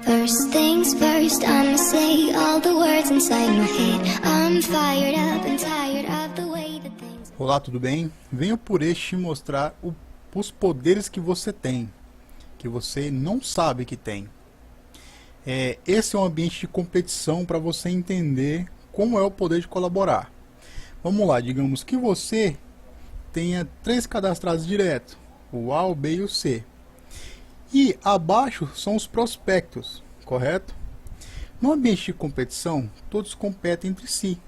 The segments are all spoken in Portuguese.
First things first, I'ma say all the words inside my head. I'm fired up and tired of the way that things... Olá, tudo bem? Venho por este te mostrar os poderes que você tem, que você não sabe que tem. Esse é um ambiente de competição para você entender como é o poder de colaborar. Vamos lá, digamos que você tenha 3 cadastrados direto, o A, o B e o C. E abaixo são os prospectos, correto? No ambiente de competição, todos competem entre si,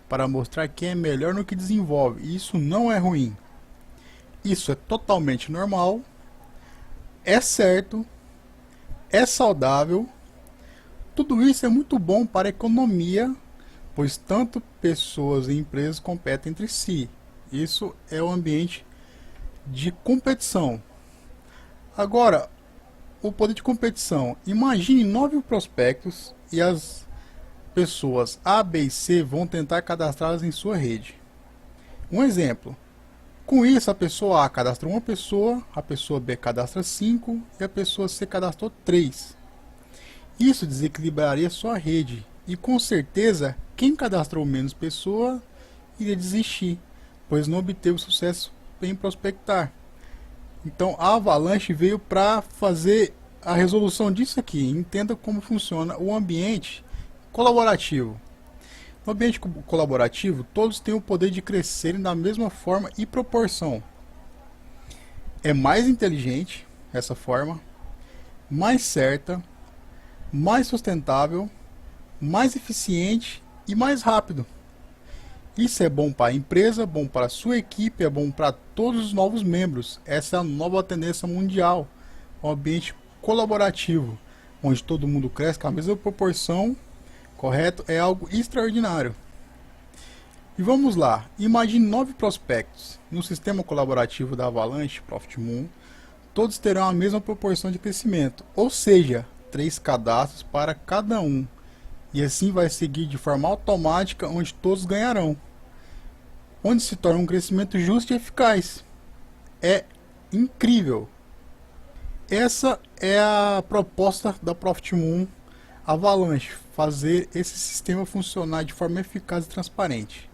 para mostrar quem é melhor no que desenvolve, e isso não é ruim. Isso é totalmente normal, é certo, é saudável, tudo isso é muito bom para a economia, pois tanto pessoas e empresas competem entre si. Isso é o ambiente de competição. Agora, o poder de competição. Imagine 9 prospectos e as pessoas A, B e C vão tentar cadastrá-las em sua rede. Um exemplo. Com isso, a pessoa A cadastrou uma pessoa, a pessoa B cadastra 5 e a pessoa C cadastrou 3. Isso desequilibraria sua rede e com certeza quem cadastrou menos pessoa iria desistir, pois não obteve sucesso em prospectar. Então a Avalanche veio para fazer a resolução disso aqui. Entenda como funciona o ambiente colaborativo. No ambiente colaborativo, todos têm o poder de crescerem da mesma forma e proporção. É mais inteligente essa forma, mais certa, mais sustentável, mais eficiente e mais rápido. Isso é bom para a empresa, bom para a sua equipe, é bom para todos os novos membros. Essa é a nova tendência mundial, um ambiente colaborativo, onde todo mundo cresce com a mesma proporção, correto? É algo extraordinário. E vamos lá, imagine 9 prospectos. No sistema colaborativo da Avalanche Profit Moon, todos terão a mesma proporção de crescimento, ou seja, 3 cadastros para cada um. E assim vai seguir de forma automática, onde todos ganharão. Onde se torna um crescimento justo e eficaz. É incrível. Essa é a proposta da Profit Moon Avalanche, fazer esse sistema funcionar de forma eficaz e transparente.